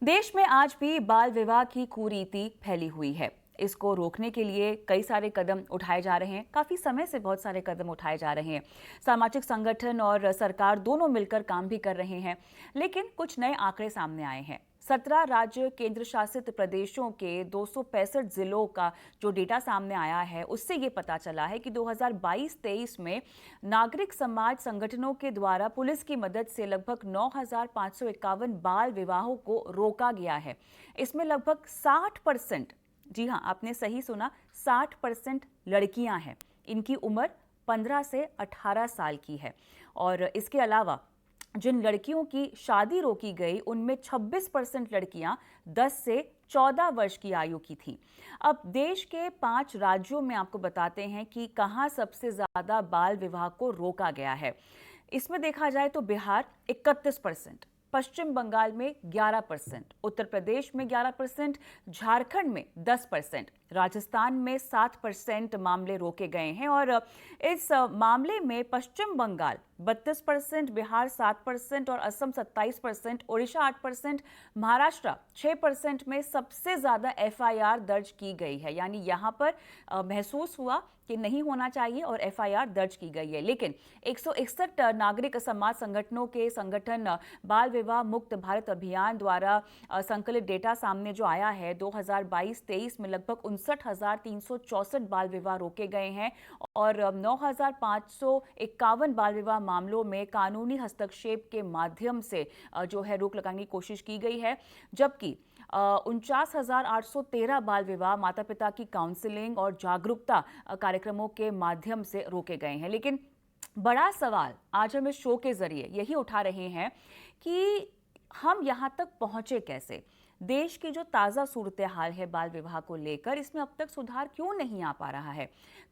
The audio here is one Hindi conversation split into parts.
देश में आज भी बाल विवाह की कुरीति फैली हुई है। इसको रोकने के लिए कई सारे कदम उठाए जा रहे हैं। काफी समय से बहुत सारे कदम उठाए जा रहे हैं। सामाजिक संगठन और सरकार दोनों मिलकर काम भी कर रहे हैं, लेकिन कुछ नए आंकड़े सामने आए हैं। 17 राज्य केंद्र शासित प्रदेशों के 265 जिलों का जो डेटा सामने आया है, उससे ये पता चला है कि 2022-23 में नागरिक समाज संगठनों के द्वारा पुलिस की मदद से लगभग 9,551 बाल विवाहों को रोका गया है। इसमें लगभग 60%, जी हाँ, आपने सही सुना, 60% लड़कियां हैं। इनकी उम्र 15 से 18 साल की है। और इसके अलावा जिन लड़कियों की शादी रोकी गई, उनमें 26% लड़कियां 10 से 14 वर्ष की आयु की थीं। अब देश के 5 राज्यों में आपको बताते हैं कि कहां सबसे ज्यादा बाल विवाह को रोका गया है। इसमें देखा जाए तो बिहार 31%, पश्चिम बंगाल में 11%, उत्तर प्रदेश में 11%, झारखंड में 10%, राजस्थान में 7% मामले रोके गए हैं। और इस मामले में पश्चिम बंगाल 32%, बिहार 7% और असम 27%, उड़ीसा 8%, महाराष्ट्र 6% में सबसे ज्यादा एफआईआर दर्ज की गई है। यानी यहां पर महसूस हुआ कि नहीं होना चाहिए और एफआईआर दर्ज की गई है। लेकिन 161 नागरिक समाज संगठनों के संगठन बाल विवाह मुक्त भारत अभियान द्वारा संकलित डेटा सामने जो आया है, 2022-23 में लगभग 59,364 बाल विवाह रोके गए हैं और 9,551 बाल विवाह मामलों में कानूनी हस्तक्षेप के माध्यम से जो है रोक लगाने की कोशिश की गई है। जबकि 49,813 बाल विवाह माता पिता की काउंसलिंग और जागरूकता कार्यक्रमों के माध्यम से रोके गए हैं। लेकिन बड़ा सवाल आज हम इस शो के जरिए यही उठा रहे हैं कि हम यहाँ तक पहुंचे कैसे। देश की जो ताज़ा सूरत हाल है बाल विवाह को लेकर, इसमें अब तक सुधार क्यों नहीं आ पा रहा है?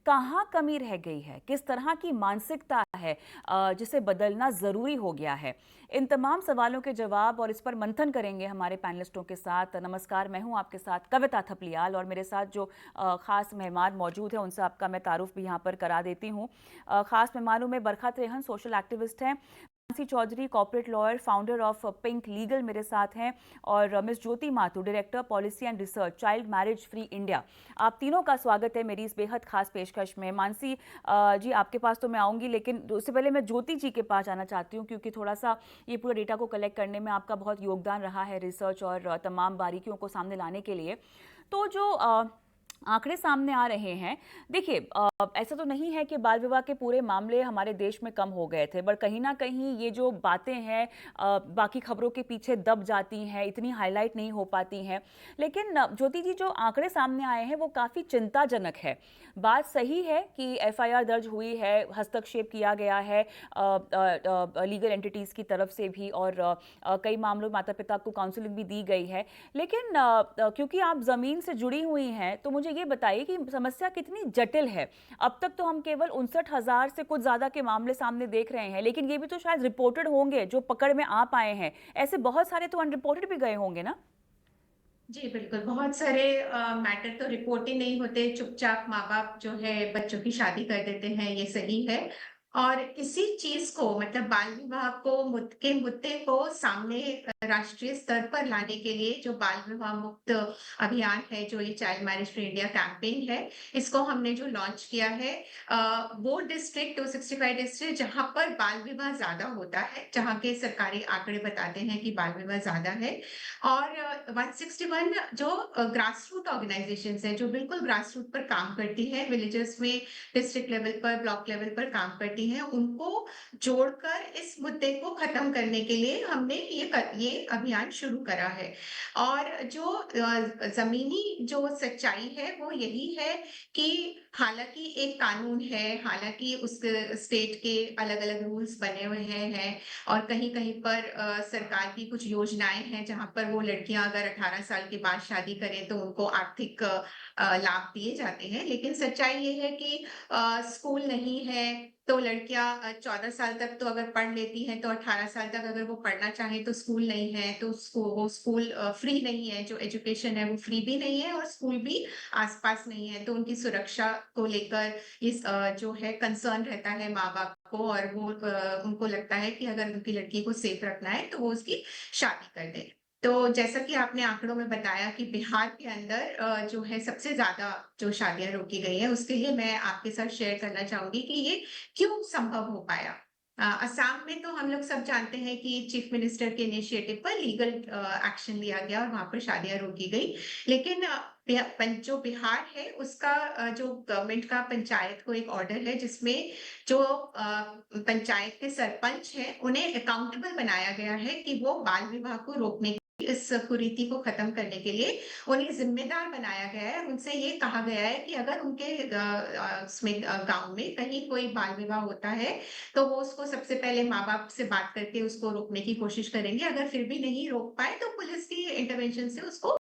कहाँ कमी रह गई है? किस तरह की मानसिकता है जिसे बदलना ज़रूरी हो गया है? इन तमाम सवालों के जवाब और इस पर मंथन करेंगे हमारे पैनलिस्टों के साथ। नमस्कार, मैं हूं आपके साथ कविता थपलियाल और मेरे साथ जो खास मेहमान मौजूद हैं उनसे आपका मैं तारुफ भी यहाँ पर करा देती हूँ। खास मेहमानों में बरखा त्रेहन सोशल एक्टिविस्ट हैं, Mansi Chaudhary corporate lawyer, founder of Pink Legal मेरे साथ हैं, और miss Jyoti Mathur director policy and research child marriage free India. आप तीनों का स्वागत है मेरी इस बेहद खास पेशकश में। मानसी जी, आपके पास तो मैं आऊंगी, लेकिन उससे पहले मैं ज्योति जी के पास जाना चाहती हूँ, क्योंकि थोड़ा सा ये पूरा डेटा को कलेक्ट करने में आपका बहुत योगदान रहा है रिसर्च और तमाम बारीकियों को सामने लाने के लिए। तो जो आंकड़े सामने आ रहे हैं, देखिए, ऐसा तो नहीं है कि बाल विवाह के पूरे मामले हमारे देश में कम हो गए थे, बट कहीं ना कहीं ये जो बातें हैं बाकी खबरों के पीछे दब जाती हैं, इतनी हाईलाइट नहीं हो पाती हैं। लेकिन ज्योति जी, जो आंकड़े सामने आए हैं वो काफ़ी चिंताजनक है। बात सही है कि एफआईआर दर्ज हुई है, हस्तक्षेप किया गया है लीगल एंटिटीज़ की तरफ से भी, और कई मामलों में माता पिता को काउंसलिंग भी दी गई है। लेकिन क्योंकि आप ज़मीन से जुड़ी हुई हैं, तो मुझे ये बताइए कि समस्या कितनी जटिल है। अब तक तो हम केवल 59,000 से कुछ ज्यादा के मामले सामने देख रहे हैं, लेकिन ये भी तो शायद रिपोर्टेड होंगे जो पकड़ में आ पाए हैं। ऐसे बहुत सारे तो अनरिपोर्टेड भी गए होंगे ना? जी, बिल्कुल, बहुत सारे मैटर तो रिपोर्ट ही नहीं होते, चुपचाप माँ-बाप जो है बच्चों की शादी कर देते हैं, ये सही है। और इसी चीज़ को मतलब बाल विवाह को के मुद्दे को सामने राष्ट्रीय स्तर पर लाने के लिए जो बाल विवाह मुक्त अभियान है, जो ये child marriage free India campaign है, इसको हमने जो लॉन्च किया है, वो डिस्ट्रिक्ट 265 डिस्ट्रिक्ट जहाँ पर बाल विवाह ज़्यादा होता है, जहाँ के सरकारी आंकड़े बताते हैं कि बाल विवाह ज़्यादा है। और 161 जो ग्रास रूट ऑर्गेनाइजेशंस हैं, जो बिल्कुल ग्रास रूट पर काम करती हैं, विलेजेस में डिस्ट्रिक्ट लेवल पर, ब्लॉक लेवल पर काम करती हैं, उनको जोड़कर इस मुद्दे को खत्म करने के लिए हमने ये अभियान शुरू करा है। और जो ज़मीनी जो सच्चाई है, वो यही है कि हालाँकि एक कानून है, हालाँकि उस स्टेट के अलग-अलग रूल्स बने हुए हैं और कहीं-कहीं पर सरकार की कुछ योजनाएँ हैं, जहाँ पर वो लड़कियाँ अगर 18 साल के बाद शादी करें, तो उनको आर्थिक लाभ दिए जाते हैं। लेकिन सच्चाई ये है कि स्कूल नहीं है, तो लड़कियाँ 14 साल तक तो अगर पढ़ लेती हैं, तो 18 साल तक अगर वो पढ़ना चाहें, तो स्कूल नहीं है, तो वो स्कूल फ्री नहीं है, जो एजुकेशन है, वो फ्री भी नहीं है और स्कूल भी आस-पास नहीं है। तो उनकी सुरक्षा को लेकर जो है कंसर्न रहता है माँ-बाप को और वो उनको लगता है कि अगर उनकी लड़की को सेफ रखना है, तो वो उसकी शादी कर दें। तो जैसा कि आपने आंकड़ों में बताया कि बिहार के अंदर जो है सबसे ज़्यादा जो शादियाँ रोकी गई हैं, उसके लिए मैं आपके साथ शेयर करना चाहूँगी कि ये क्यों संभव हो पाया? असम में तो हम लोग सब जानते हैं कि चीफ मिनिस्टर के इनिशिएटिव पर लीगल एक्शन लिया गया और वहाँ पर शादियाँ रोकी गई। लेकिन जो बिहार है उसका जो गवर्नमेंट का पंचायत को एक ऑर्डर है जिसमें जो पंचायत के सरपंच हैं, उन्हें अकाउंटेबल बनाया गया है कि वो बाल विवाह को रोकने की इस कुरीति को खत्म करने के लिए उन्हें जिम्मेदार बनाया गया है। उनसे ये कहा गया है कि अगर उनके उसमें गाँव में कहीं कोई बाल विवाह होता है, तो वो उसको सबसे पहले माँ-बाप से बात करके उसको रोकने की कोशिश करेंगे। अगर फिर भी नहीं रोक पाए, तो पुलिस की इंटरवेंशन से उसको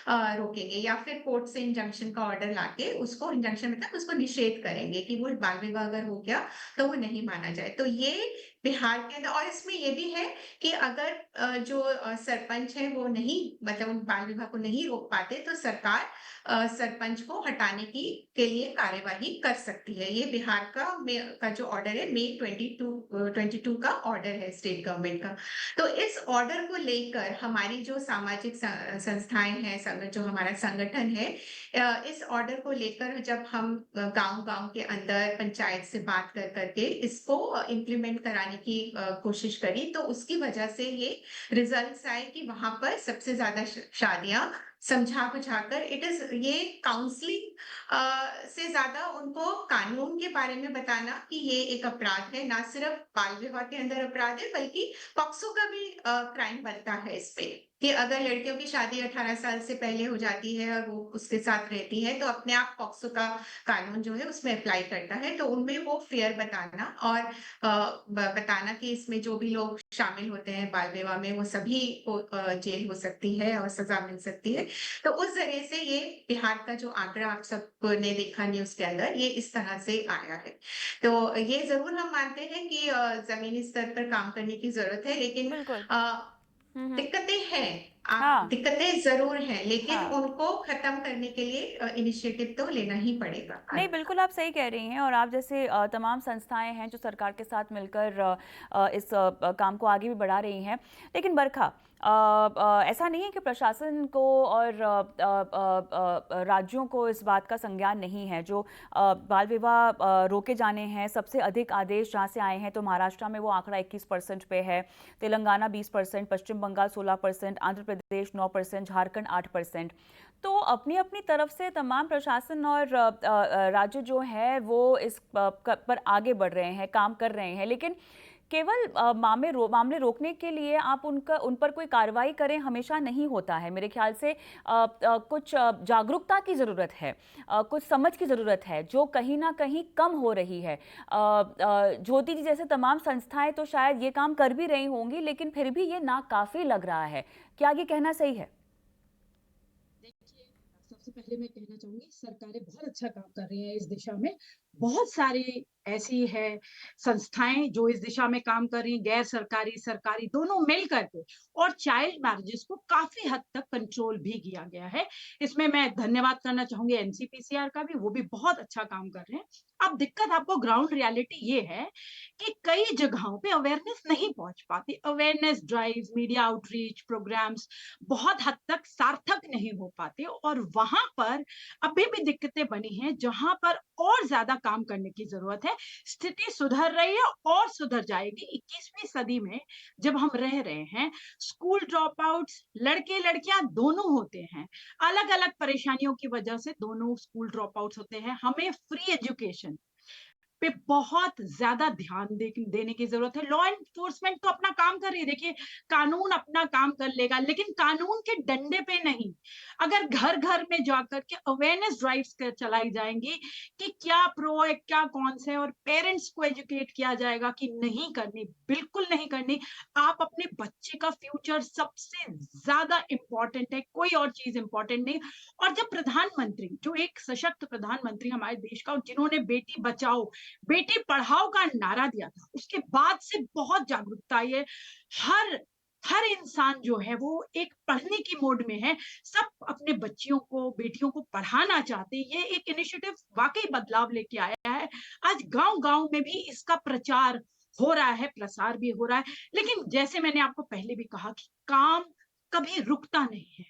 रोकेंगे या फिर कोर्ट से इंजंक्शन का ऑर्डर लाके उसको इंजंक्शन मतलब उसको निषेध करेंगे कि वो बाल विवाह अगर हो गया तो वो नहीं माना जाए। तो ये बिहार के अंदर और इसमें ये भी है कि अगर जो सरपंच है वो नहीं मतलब उन बाल विवाह को नहीं रोक पाते तो सरकार सरपंच को हटाने की के लिए कार्यवाही कर सकती है। ये बिहार का जो ऑर्डर है मई 22 का ऑर्डर है स्टेट गवर्नमेंट का। तो इस ऑर्डर को लेकर हमारी जो सामाजिक संस्थाएं हैं जो हमारा संगठन है इस ऑर्डर को लेकर जब हम गांव-गांव के अंदर पंचायत से बात कर करके इसको इम्प्लीमेंट कराने की कोशिश करी तो उसकी वजह से ये रिजल्ट्स आए कि वहां पर सबसे ज्यादा शादियां समझा बुझाकर इट इज ये काउंसलिंग से ज्यादा उनको कानून के बारे में बताना कि ये एक अपराध है, ना सिर्फ बाल विवाह के अंदर अपराध है बल्कि पॉक्सो का भी क्राइम बनता है इस पे कि अगर लड़कियों की शादी 18 साल से पहले हो जाती है और वो उसके साथ रहती है तो अपने आप पॉक्सो का कानून जो है उसमें अप्लाई करता है। तो उनमें वो फेयर बताना और बताना कि इसमें जो भी लोग शामिल होते हैं बाल विवाह में वो सभी को जेल हो सकती है और सजा मिल सकती है। तो उस जरिए से ये बिहार का जो आंकड़ा आप सबने देखा न्यूज के अंदर ये इस तरह से आया है। तो ये जरूर हम मानते हैं कि जमीनी स्तर पर काम करने की जरूरत है लेकिन बिल्कुल। हम्म। दिक्कतें हैं। आप हाँ। दिक्कतें ज़रूर हैं, लेकिन हाँ। उनको खत्म करने के लिए इनिशिएटिव तो लेना ही पड़ेगा। नहीं, बिल्कुल आप सही कह रही हैं और आप जैसे तमाम संस्थाएं हैं जो सरकार के साथ मिलकर इस काम को आगे भी बढ़ा रही हैं। लेकिन बरखा, ऐसा नहीं है कि प्रशासन को और राज्यों को इस बात का संज्ञान नहीं है। जो बाल विवाह रोके जाने हैं, सबसे अधिक आदेश जहाँ से आए हैं तो महाराष्ट्र में वो आंकड़ा 21% पे है, तेलंगाना 20%, पश्चिम बंगाल 16%, आंध्र प्रदेश 9%, झारखंड 8%। तो अपनी अपनी तरफ से तमाम प्रशासन और राज्य जो है वो इस पर आगे बढ़ रहे हैं, काम कर रहे हैं। लेकिन केवल मामले रोकने के लिए आप उन पर कोई कार्रवाई करें हमेशा नहीं होता है। मेरे ख्याल से कुछ जागरूकता की ज़रूरत है, कुछ समझ की ज़रूरत है जो कहीं ना कहीं कम हो रही है। ज्योति जी जैसे तमाम संस्थाएं तो शायद ये काम कर भी रही होंगी, लेकिन फिर भी ये नाकाफी लग रहा है। क्या ये कहना सही है? देखिए, सबसे पहले मैं कहना चाहूंगी सरकारें बहुत अच्छा काम कर रही हैं इस दिशा में। बहुत सारी ऐसी है संस्थाएं जो इस दिशा में काम कर रही, गैर सरकारी सरकारी दोनों मिल करके, और चाइल्ड मैरिजेस को काफी हद तक कंट्रोल भी किया गया है। इसमें मैं धन्यवाद करना चाहूंगी एनसीपीसीआर का भी, वो भी बहुत अच्छा काम कर रहे हैं। अब दिक्कत आपको ग्राउंड रियलिटी ये है कि कई जगहों पे अवेयरनेस नहीं पहुंच पाती। Awareness drive, media outreach programmes बहुत हद तक सार्थक नहीं हो पाते, और वहां पर अभी भी दिक्कतें बनी हैं जहां पर और ज्यादा काम करने की जरूरत है। स्थिति सुधर रही है और सुधर जाएगी 21वीं सदी में जब हम रह रहे हैं। स्कूल ड्रॉप आउट्स लड़के लड़कियां दोनों होते हैं, अलग अलग परेशानियों की वजह से दोनों स्कूल ड्रॉप आउट्स होते हैं। हमें फ्री एजुकेशन पे बहुत ज्यादा ध्यान देने की जरूरत है। लॉ एनफोर्समेंट तो अपना काम कर रही है, देखिए कानून अपना काम कर लेगा, लेकिन कानून के डंडे पे नहीं। अगर घर घर में जाकर के अवेयरनेस ड्राइव्स चलाई जाएंगी कि क्या प्रो है क्या कौन से, और पेरेंट्स को एजुकेट किया जाएगा कि नहीं करनी, बिल्कुल नहीं करनी। आप अपने बच्चे का फ्यूचर सबसे ज्यादा इंपॉर्टेंट है, कोई और चीज इंपॉर्टेंट नहीं। और जब प्रधानमंत्री, जो एक सशक्त प्रधानमंत्री हमारे देश का, जिन्होंने बेटी बचाओ बेटी पढ़ाओ का नारा दिया था, उसके बाद से बहुत जागरूकता आई है। हर हर इंसान जो है वो एक पढ़ने की मोड में है। सब अपने बच्चियों को, बेटियों को पढ़ाना चाहते हैं। ये एक इनिशिएटिव वाकई बदलाव लेके आया है। आज गांव गांव में भी इसका प्रचार हो रहा है, प्रसार भी हो रहा है। लेकिन जैसे मैंने आपको पहले भी कहा कि काम कभी रुकता नहीं है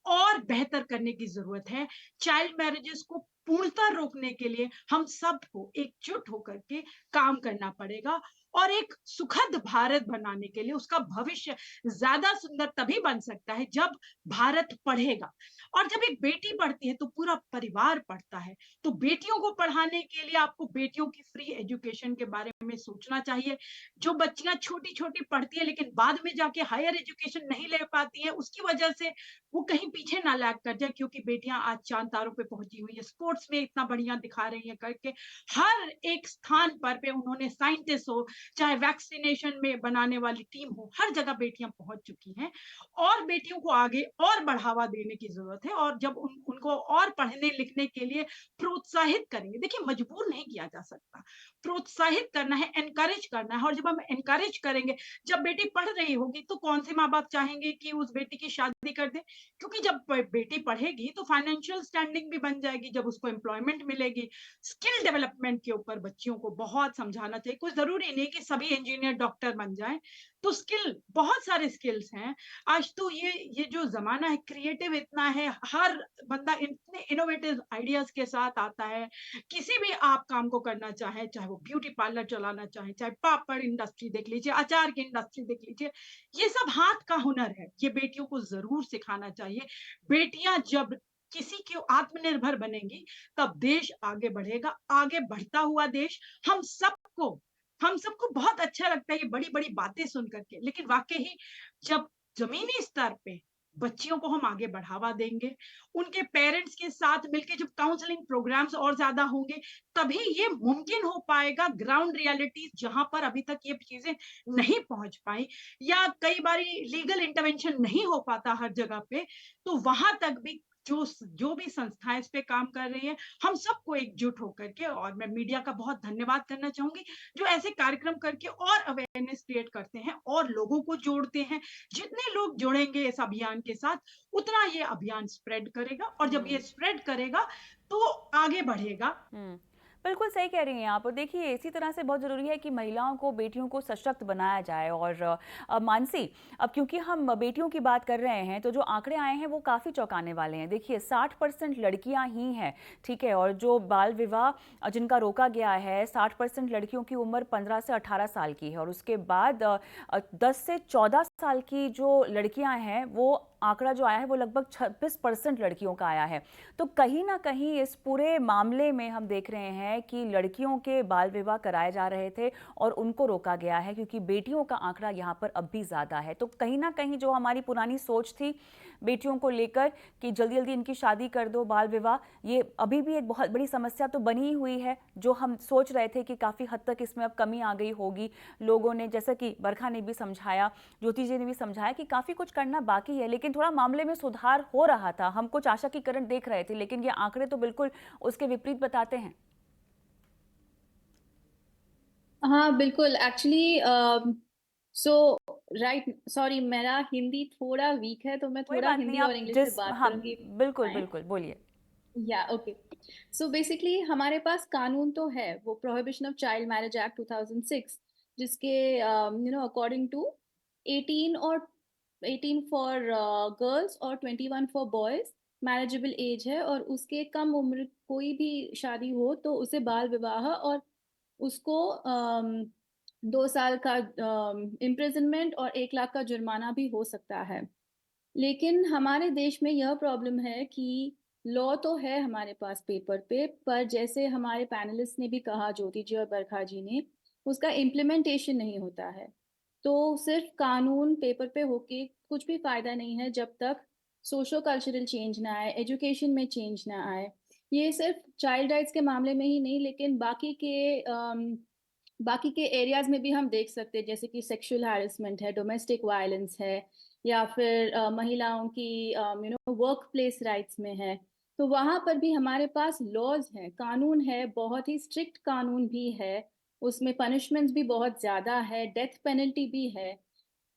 और बेहतर करने की जरूरत है। चाइल्ड मैरिजेस को पूर्णतः रोकने के लिए हम सबको एकजुट होकर के काम करना पड़ेगा और एक सुखद भारत बनाने के लिए उसका भविष्य ज्यादा सुंदर तभी बन सकता है जब भारत पढ़ेगा। और जब एक बेटी पढ़ती है तो पूरा परिवार पढ़ता है। तो बेटियों को पढ़ाने के लिए आपको बेटियों की फ्री एजुकेशन के बारे में सोचना चाहिए। जो बच्चियां छोटी छोटी पढ़ती है लेकिन बाद में जाके हायर एजुकेशन नहीं ले पाती है, उसकी वजह से वो कहीं पीछे ना लैग कर जाए, क्योंकि बेटियां आज चांद तारों पे पहुंची हुई है, स्पोर्ट्स में इतना बढ़िया दिखा रही है करके। हर एक स्थान पर पे उन्होंने साइंटिस्ट हो, चाहे वैक्सीनेशन में बनाने वाली टीम हो, हर जगह बेटियां पहुंच चुकी हैं। और बेटियों को आगे और बढ़ावा देने की जरूरत है। और जब उनको और पढ़ने लिखने के लिए प्रोत्साहित करेंगे, देखिए मजबूर नहीं किया जा सकता, प्रोत्साहित करना है, एनकरेज करना है। और जब हम एनकरेज करेंगे, जब बेटी पढ़ रही होगी तो कौन से माँ बाप चाहेंगे कि उस बेटी की शादी कर दे? क्योंकि जब बेटी पढ़ेगी तो फाइनेंशियल स्टैंडिंग भी बन जाएगी, जब उसको एम्प्लॉयमेंट मिलेगी। स्किल डेवलपमेंट के ऊपर बच्चियों को बहुत समझाना चाहिए। कोई जरूरी नहीं कि सभी इंजीनियर डॉक्टर बन जाएं। तो स्किल, बहुत सारे स्किल्स हैं। आज तो ये जो जमाना है, क्रिएटिव इतना है, हर बंदा इतने इनोवेटिव आइडियाज के साथ आता है। किसी भी आप काम को करना चाहे, चाहे वो ब्यूटी पार्लर चलाना चाहे, चाहे पापड़ इंडस्ट्री देख लीजिए, अचार की इंडस्ट्री देख लीजिए, ये सब हाथ का हुनर है। ये बेटियों को जरूर सिखाना चाहिए। बेटियां जब किसी के आत्मनिर्भर बनेंगी तब देश आगे बढ़ेगा। आगे बढ़ता हुआ देश हम सबको बहुत अच्छा लगता है ये बड़ी बड़ी बातें सुन करके, लेकिन वाकई ही जब जमीनी स्तर पे बच्चियों को हम आगे बढ़ावा देंगे, उनके पेरेंट्स के साथ मिलकर जब काउंसलिंग प्रोग्राम्स और ज्यादा होंगे, तभी ये मुमकिन हो पाएगा। ग्राउंड रियलिटीज जहां पर अभी तक ये चीजें नहीं पहुंच पाई, या कई बारी लीगल इंटरवेंशन नहीं हो पाता हर जगह पे, तो वहां तक भी जो भी संस्थाएं इस पे काम कर रही है, हम सबको एकजुट होकर के, और मैं मीडिया का बहुत धन्यवाद करना चाहूंगी जो ऐसे कार्यक्रम करके और अवेयरनेस क्रिएट करते हैं और लोगों को जोड़ते हैं। जितने लोग जुड़ेंगे इस अभियान के साथ, उतना ये अभियान स्प्रेड करेगा, और जब ये स्प्रेड करेगा तो आगे बढ़ेगा। बिल्कुल सही कह रही हैं आप। और देखिए, इसी तरह से बहुत ज़रूरी है कि महिलाओं को, बेटियों को सशक्त बनाया जाए। और मानसी, अब क्योंकि हम बेटियों की बात कर रहे हैं तो जो आंकड़े आए हैं वो काफ़ी चौंकाने वाले हैं। देखिए, 60% लड़कियां ही हैं, ठीक है। और जो बाल विवाह जिनका रोका गया है, 60% लड़कियों की उम्र 15 से 18 साल की है। और उसके बाद 10 से 14 साल की जो लड़कियां हैं, वो आंकड़ा जो आया है वो लगभग 26% लड़कियों का आया है। तो कहीं ना कहीं इस पूरे मामले में हम देख रहे हैं कि लड़कियों के बाल विवाह कराए जा रहे थे और उनको रोका गया है, क्योंकि बेटियों का आंकड़ा यहाँ पर अब भी ज़्यादा है। तो कहीं ना कहीं जो हमारी पुरानी सोच थी बेटियों को लेकर कि जल्दी जल्दी इनकी शादी कर दो, बाल विवाह, ये अभी भी एक बहुत बड़ी समस्या तो बनी ही हुई है। जो हम सोच रहे थे कि काफ़ी हद तक इसमें अब कमी आ गई होगी, लोगों ने, जैसा कि बरखा ने भी समझाया, ज्योति जी ने भी समझाया कि काफ़ी कुछ करना बाकी है, लेकिन थोड़ा मामले में सुधार हो रहा था। हम कुछ आशा की किरण देख रहे थे, लेकिन ये आंकड़े तो बिल्कुल उसके विपरीत बताते हैं। हाँ बिल्कुल, एक्चुअली सो राइट, सॉरी मेरा हिंदी थोड़ा वीक है तो मैं कोई थोड़ा बात नहीं, हिंदी और आप इंग्लिश में जिस, बात हाँ, करूंगी। बिल्कुल फाइन, बिल्कुल बोलिए। या ओके। सो बेसिकली हमारे पास कानून तो है, वो prohibition of child marriage act 2006, जिसके अकॉर्डिंग टू 18 और 18 फॉर गर्ल्स और 21 फॉर बॉयज मैरिजेबल एज है। और उसके कम उम्र कोई भी शादी हो तो उसे बाल विवाह और उसको 2 साल का इम्प्रिजनमेंट और 1 लाख का जुर्माना भी हो सकता है। लेकिन हमारे देश में यह प्रॉब्लम है कि लॉ तो है हमारे पास पेपर पे, पर जैसे हमारे पैनलिस्ट ने भी कहा, ज्योति जी और बरखा जी ने, उसका इम्प्लीमेंटेशन नहीं होता है। तो सिर्फ कानून पेपर पे होके कुछ भी फायदा नहीं है जब तक सोशो कल्चरल चेंज ना आए, एजुकेशन में चेंज ना आए। ये सिर्फ चाइल्ड राइट्स के मामले में ही नहीं, लेकिन बाकी के एरियाज में भी हम देख सकते हैं, जैसे कि सेक्सुअल हैरेसमेंट है, डोमेस्टिक वायलेंस है, या फिर महिलाओं की वर्क प्लेस राइट्स में है। तो वहां पर भी हमारे पास लॉज हैं, कानून है, बहुत ही स्ट्रिक्ट कानून भी है, उसमें पनिशमेंट्स भी बहुत ज्यादा है, डेथ पेनल्टी भी है।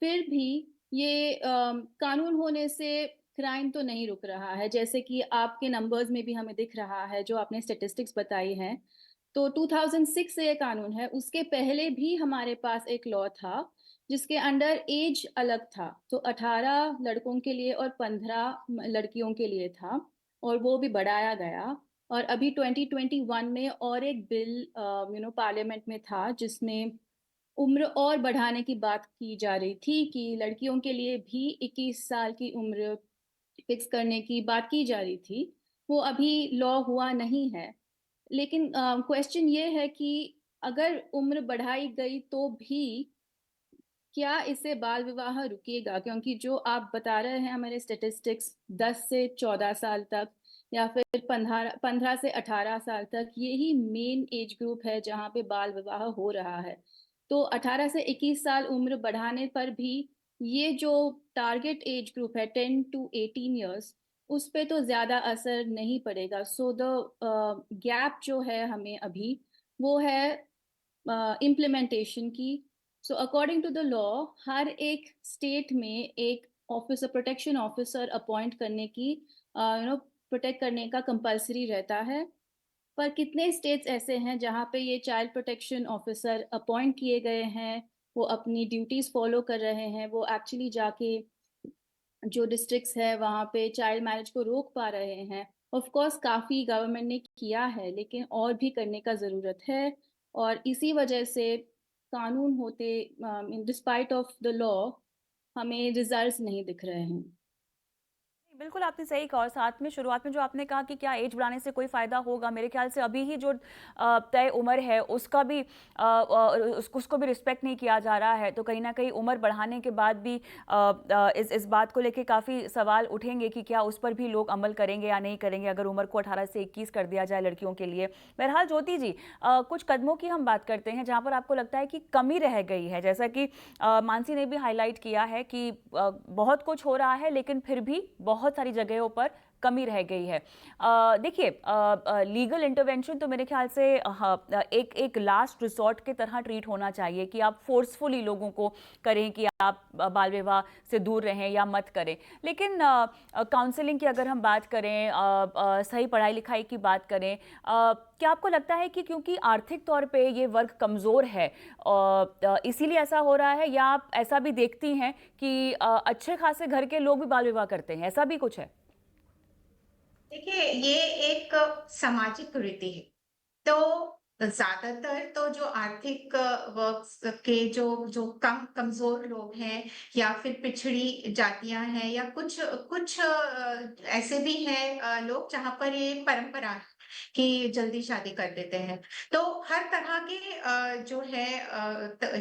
फिर भी ये कानून होने से क्राइम तो नहीं रुक रहा है, जैसे कि आपके नंबर्स में भी हमें दिख रहा है, जो आपने स्टेटिस्टिक्स बताई हैं। तो 2006 से ये कानून है, उसके पहले भी हमारे पास एक लॉ था जिसके अंडर एज अलग था, तो 18 लड़कों के लिए और 15 लड़कियों के लिए था, और वो भी बढ़ाया गया। और अभी 2021 में और एक बिल पार्लियामेंट में था जिसमें उम्र और बढ़ाने की बात की जा रही थी कि लड़कियों के लिए भी 21 साल की उम्र फिक्स करने की बात की जा रही थी। वो अभी लॉ हुआ नहीं है। लेकिन क्वेश्चन ये है कि अगर उम्र बढ़ाई गई तो भी क्या इससे बाल विवाह रुकेगा? क्योंकि जो आप बता रहे हैं हमारे स्टैटिस्टिक्स 10 से 14 साल तक या फिर 15 से 18 साल तक, यही मेन एज ग्रुप है जहाँ पे बाल विवाह हो रहा है। तो 18 से 21 साल उम्र बढ़ाने पर भी ये जो टारगेट एज ग्रुप है 10 टू 18 इयर्स, उस पे तो ज़्यादा असर नहीं पड़ेगा। सो द गैप जो है हमें अभी, वो है इम्प्लीमेंटेशन की। So according to the law, हर एक स्टेट में एक ऑफिसर, प्रोटेक्शन ऑफिसर अपॉइंट करने की, प्रोटेक्ट करने का कंपलसरी रहता है। पर कितने स्टेट्स ऐसे हैं जहाँ पे ये चाइल्ड प्रोटेक्शन ऑफिसर अपॉइंट किए गए हैं, वो अपनी ड्यूटीज फॉलो कर रहे हैं, वो एक्चुअली जाके जो डिस्ट्रिक्ट्स है वहाँ पे चाइल्ड मैरिज को रोक पा रहे हैं? ऑफ कोर्स काफ़ी गवर्नमेंट ने किया है, लेकिन और भी करने का ज़रूरत है। और इसी वजह से कानून होते, इन डिस्पाइट ऑफ द लॉ, हमें रिजल्ट्स नहीं दिख रहे हैं। बिल्कुल आपने सही कहा। और साथ में शुरुआत में जो आपने कहा कि क्या एज बढ़ाने से कोई फ़ायदा होगा, मेरे ख्याल से अभी ही जो तय उम्र है उसका भी उसको भी रिस्पेक्ट नहीं किया जा रहा है। तो कहीं ना कहीं उम्र बढ़ाने के बाद भी इस बात को लेके काफ़ी सवाल उठेंगे कि क्या उस पर भी लोग अमल करेंगे या नहीं करेंगे अगर उम्र को 18 से 21 कर दिया जाए लड़कियों के लिए। बहरहाल ज्योति जी, कुछ कदमों की हम बात करते हैं जहाँ पर आपको लगता है कि कमी रह गई है। जैसा कि मानसी ने भी हाईलाइट किया है कि बहुत कुछ हो रहा है लेकिन फिर भी बहुत सारी जगहों पर कमी रह गई है। देखिए, लीगल इंटरवेंशन तो मेरे ख्याल से एक लास्ट रिसोर्ट के तरह ट्रीट होना चाहिए कि आप फोर्सफुली लोगों को करें कि आप बाल विवाह से दूर रहें या मत करें। लेकिन काउंसलिंग की अगर हम बात करें, सही पढ़ाई लिखाई की बात करें, क्या आपको लगता है कि क्योंकि आर्थिक तौर पे ये वर्ग कमज़ोर है इसीलिए ऐसा हो रहा है, या आप ऐसा भी देखती हैं कि अच्छे खासे घर के लोग भी बाल विवाह करते हैं, ऐसा भी कुछ है? देखिए, ये एक सामाजिक कुरीति है। तो ज्यादातर तो जो आर्थिक वर्ग के जो जो कमजोर लोग हैं या फिर पिछड़ी जातियां हैं या कुछ कुछ ऐसे भी हैं लोग जहां पर ये परंपरा है कि जल्दी शादी कर देते हैं। तो हर तरह के जो है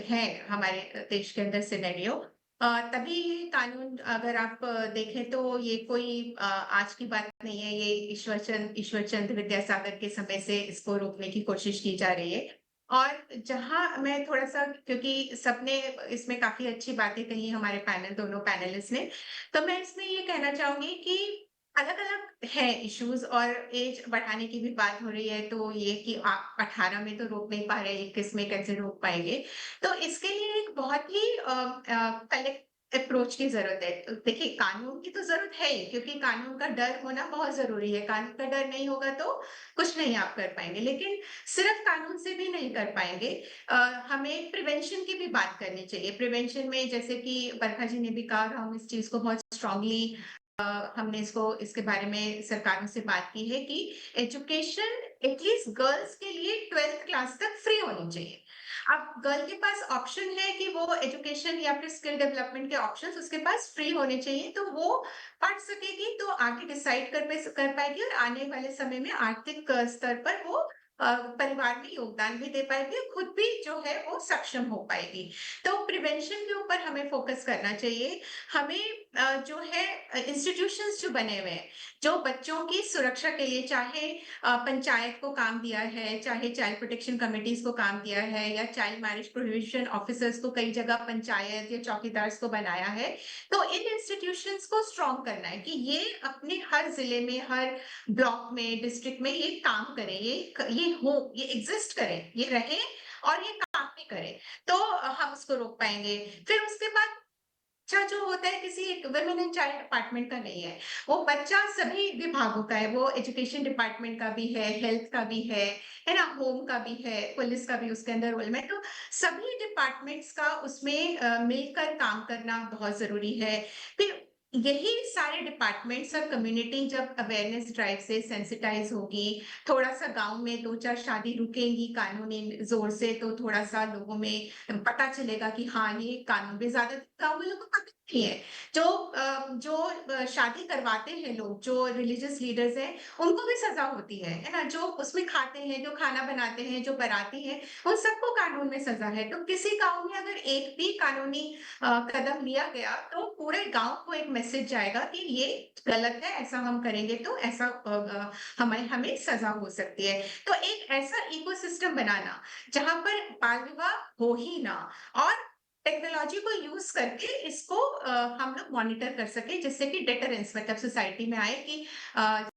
है हमारे देश के अंदर सिनेरियो। तभी ये कानून अगर आप देखें तो ये कोई आज की बात नहीं है। ये ईश्वरचंद विद्यासागर के समय से इसको रोकने की कोशिश की जा रही है। और जहां मैं थोड़ा सा, क्योंकि सबने इसमें काफी अच्छी बातें कही हमारे दोनों पैनलिस्ट ने, तो मैं इसमें ये कहना चाहूंगी कि अलग अलग है इश्यूज। और एज बढ़ाने की भी बात हो रही है, तो ये कि आप 18 में तो रोक नहीं पा रहे, 21 में कैसे रोक पाएंगे? तो इसके लिए एक बहुत ही कलेक्ट अप्रोच की जरूरत है। तो देखिए, कानून की तो जरूरत है ही, क्योंकि कानून का डर होना बहुत जरूरी है। कानून का डर नहीं होगा तो कुछ नहीं आप कर पाएंगे। लेकिन सिर्फ कानून से भी नहीं कर पाएंगे। हमें प्रिवेंशन की भी बात करनी चाहिए। प्रिवेंशन में जैसे कि बरखा जी ने भी कहा, और हम इस चीज को बहुत स्ट्रांगली हमने इसके बारे में सरकारों से बात की है कि एजुकेशन एटलीस्ट गर्ल्स के लिए 12th क्लास तक फ्री होनी चाहिए। अब गर्ल के पास ऑप्शन है कि वो एजुकेशन या फिर स्किल डेवलपमेंट के ऑप्शंस उसके पास फ्री होने चाहिए, तो वो पढ़ सकेगी, तो आगे डिसाइड कर पाएगी और आने वाले समय में आर्थिक स्तर पर वो परिवार में योगदान भी दे पाएगी और खुद भी जो है वो सक्षम हो पाएगी। तो प्रिवेंशन के ऊपर हमें फोकस करना चाहिए। हमें जो है इंस्टीट्यूशंस जो बने हुए हैं जो बच्चों की सुरक्षा के लिए, चाहे पंचायत को काम दिया है, चाहे चाइल्ड प्रोटेक्शन कमिटीज को काम दिया है, या चाइल्ड मैरिज प्रोहिबिशन ऑफिसर्स को कई जगह पंचायत या चौकीदार को बनाया है, तो इन इंस्टीट्यूशंस को स्ट्रॉन्ग करना है कि ये अपने हर जिले में, हर ब्लॉक में, डिस्ट्रिक्ट में ये काम करें, ये एग्जिस्ट करें, ये रहे और ये काम भी करें। तो हम उसको रोक पाएंगे। फिर उसके बाद बच्चा जो होता है किसी एक वुमेन एंड चाइल्ड डिपार्टमेंट का नहीं है, वो बच्चा सभी विभागों का है, वो एजुकेशन डिपार्टमेंट का भी है, हेल्थ का भी है ना, होम का भी है, पुलिस का भी उसके अंदर रोल में, तो सभी डिपार्टमेंट्स का उसमें मिलकर काम करना बहुत जरूरी है। फिर यही सारे डिपार्टमेंट्स और कम्युनिटी जब अवेयरनेस ड्राइव से सेंसिटाइज होगी, थोड़ा सा गांव में 2-4 शादी रुकेंगी कानूनी जोर से, तो थोड़ा सा लोगों में पता चलेगा कि हाँ ये कानून भी, ज्यादा गाँव में लोगों को पता नहीं है। जो शादी करवाते हैं लोग, जो रिलीजियस लीडर्स हैं, उनको भी सजा होती है ना? जो उसमें खाते हैं, जो खाना बनाते हैं, जो बाराती हैं, उन सबको कानून में सजा है। तो किसी गाँव में अगर एक भी कानूनी कदम लिया गया, तो पूरे गाँव को एक मैसेज जाएगा कि ये गलत है, ऐसा हम करेंगे तो ऐसा हमें हमें सजा हो सकती है। तो एक ऐसा इकोसिस्टम बनाना जहाँ पर बाल विवाह हो ही ना, और टेक्नोलॉजी को यूज करके इसको हम लोग मॉनिटर कर सके, जिससे कि डेटरेंस मतलब सोसाइटी में आए कि अ,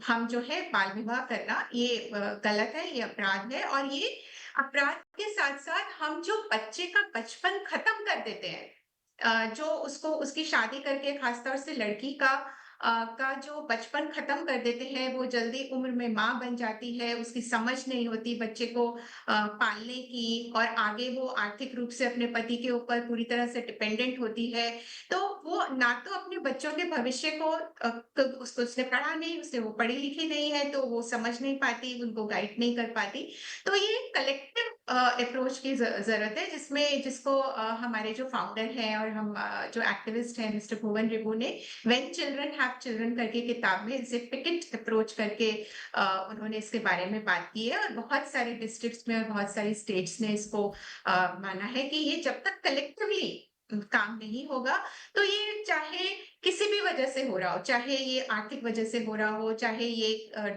हम जो है बाल विवाह करना ये गलत है, ये अपराध है, और ये अपराध के साथ साथ हम जो बच्चे का बचपन खत्म कर देते हैं, जो उसको उसकी शादी करके खासतौर से लड़की का जो बचपन खत्म कर देते हैं, वो जल्दी उम्र में माँ बन जाती है, उसकी समझ नहीं होती बच्चे को पालने की, और आगे वो आर्थिक रूप से अपने पति के ऊपर पूरी तरह से डिपेंडेंट होती है। तो वो ना तो अपने बच्चों के भविष्य को उसको उसने पढ़ा नहीं, उसने वो पढ़ी लिखी नहीं है, तो वो समझ नहीं पाती, उनको गाइड नहीं कर पाती। तो ये कलेक्टिव अप्रोच की जरूरत है, जिसको हमारे जो फाउंडर हैं और हम जो एक्टिविस्ट हैं मिस्टर भुवन रिबू ने व्हेन चिल्ड्रन हैव चिल्ड्रन करके किताब में इसे पिकेट अप्रोच करके उन्होंने इसके बारे में बात की है, और बहुत सारे डिस्ट्रिक्ट्स में और बहुत सारी स्टेट्स ने इसको माना है कि ये जब तक कलेक्टिवली काम नहीं होगा, तो ये चाहे किसी भी वजह से हो रहा हो, चाहे ये आर्थिक वजह से हो रहा हो, चाहे ये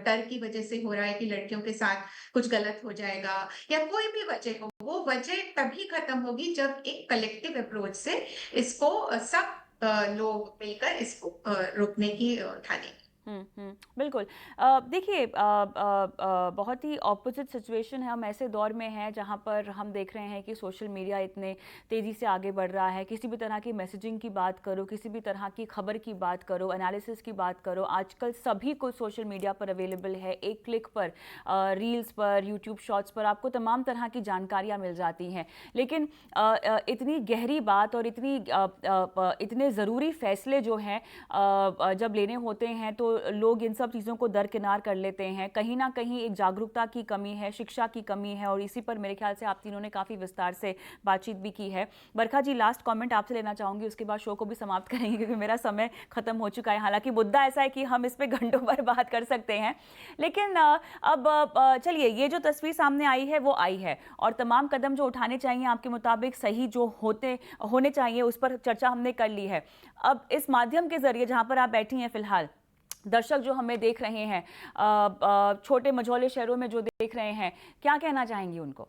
डर की वजह से हो रहा है कि लड़कियों के साथ कुछ गलत हो जाएगा, या कोई भी वजह हो, वो वजह तभी खत्म होगी जब एक कलेक्टिव अप्रोच से इसको सब लोग मिलकर इसको रोकने की ठानेंगे। बिल्कुल। देखिए, बहुत ही ऑपोजिट सिचुएशन है, हम ऐसे दौर में हैं जहाँ पर हम देख रहे हैं कि सोशल मीडिया इतने तेज़ी से आगे बढ़ रहा है। किसी भी तरह की मैसेजिंग की बात करो, किसी भी तरह की खबर की बात करो, एनालिसिस की बात करो, आजकल सभी कुछ सोशल मीडिया पर अवेलेबल है। एक क्लिक पर रील्स पर, यूट्यूब शॉर्ट्स पर आपको तमाम तरह की जानकारियाँ मिल जाती हैं। लेकिन इतनी गहरी बात और इतने ज़रूरी फैसले जो हैं जब लेने होते हैं, तो लोग इन सब चीज़ों को दरकिनार कर लेते हैं। कहीं ना कहीं एक जागरूकता की कमी है, शिक्षा की कमी है, और इसी पर मेरे ख्याल से आप तीनों ने काफ़ी विस्तार से बातचीत भी की है। बरखा जी, लास्ट कमेंट आपसे लेना चाहूँगी, उसके बाद शो को भी समाप्त करेंगे क्योंकि मेरा समय खत्म हो चुका है। हालांकि मुद्दा ऐसा है कि हम इस पर घंटों भर बात कर सकते हैं, लेकिन अब चलिए, ये जो तस्वीर सामने आई है वो आई है, और तमाम कदम जो उठाने चाहिए आपके मुताबिक सही जो होने चाहिए उस पर चर्चा हमने कर ली है। अब इस माध्यम के जरिए जहाँ पर आप बैठी हैं फिलहाल, दर्शक जो हमें देख रहे हैं, छोटे मझौले शहरों में जो देख रहे हैं, क्या कहना चाहेंगी उनको?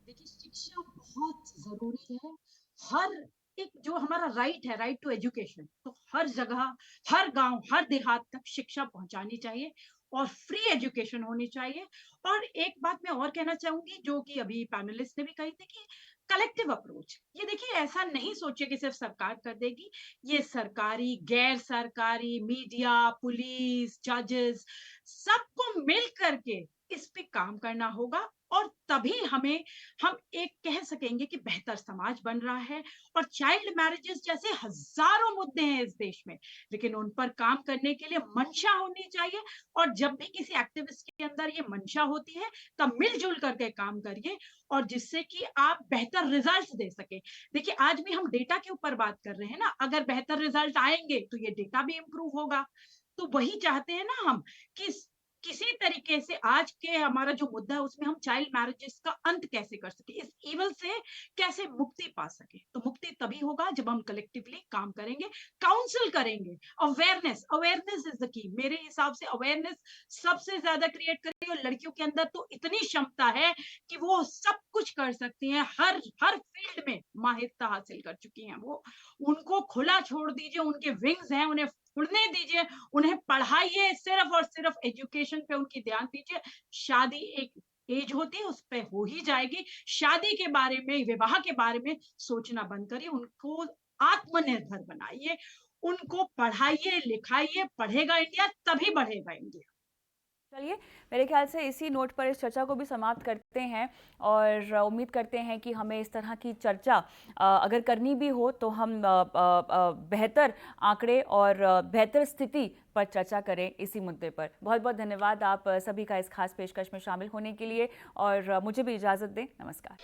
देखिए, शिक्षा बहुत जरूरी है। हर एक जो हमारा राइट है, राइट टू एजुकेशन, तो हर जगह, हर गांव, हर देहात तक शिक्षा पहुंचानी चाहिए और फ्री एजुकेशन होनी चाहिए। और एक बात मैं और कहना चाहूंगी, जो कि अभी पैनलिस्ट ने भी कही थी, कि कलेक्टिव अप्रोच। ये देखिए, ऐसा नहीं सोचिए कि सिर्फ सरकार कर देगी। ये सरकारी, गैर सरकारी, मीडिया, पुलिस, जजेस, सबको मिल करके इस पे काम करना होगा, और तभी हम एक कह सकेंगे कि बेहतर समाज बन रहा है। और चाइल्ड मैरिजेस जैसे हजारों मुद्दे हैं इस देश में, लेकिन उन पर काम करने के लिए मंशा होनी चाहिए। और जब भी किसी एक्टिविस्ट के अंदर ये मंशा होती है, तब मिलजुल करके काम करिए, और जिससे कि आप बेहतर रिजल्ट दे सके। देखिए, आज भी हम डेटा के ऊपर बात कर रहे हैं ना, अगर बेहतर रिजल्ट आएंगे तो ये डेटा भी इम्प्रूव होगा। तो वही चाहते हैं ना हम, कि किसी तरीके से आज के हमारा जो मुद्दा है उसमें हम चाइल्ड मैरिजेस का अंत कैसे कर सके, इस इवल से कैसे मुक्ति पा सके। तो मुक्ति तभी होगा जब हम कलेक्टिवली काम करेंगे, काउंसिल करेंगे। Awareness, awareness is the key. मेरे हिसाब से अवेयरनेस सबसे ज्यादा क्रिएट करेंगे, और लड़कियों के अंदर तो इतनी क्षमता है कि वो सब कुछ कर सकती हैं, हर हर फील्ड में माहिरता हासिल कर चुकी हैं वो। उनको खुला छोड़ दीजिए, उनके विंग्स हैं, उन्हें उड़ने दीजिए, उन्हें पढ़ाइए, सिर्फ और सिर्फ एजुकेशन पे उनकी ध्यान दीजिए। शादी एक एज होती है, उस पे हो ही जाएगी। शादी के बारे में, विवाह के बारे में सोचना बंद करिए। उनको आत्मनिर्भर बनाइए, उनको पढ़ाइए लिखाइए, पढ़ेगा इंडिया तभी बढ़ेगा इंडिया। चलिए, मेरे ख्याल से इसी नोट पर इस चर्चा को भी समाप्त करते हैं और उम्मीद करते हैं कि हमें इस तरह की चर्चा अगर करनी भी हो तो हम बेहतर आंकड़े और बेहतर स्थिति पर चर्चा करें इसी मुद्दे पर। बहुत बहुत धन्यवाद आप सभी का इस खास पेशकश में शामिल होने के लिए और मुझे भी इजाज़त दें। नमस्कार।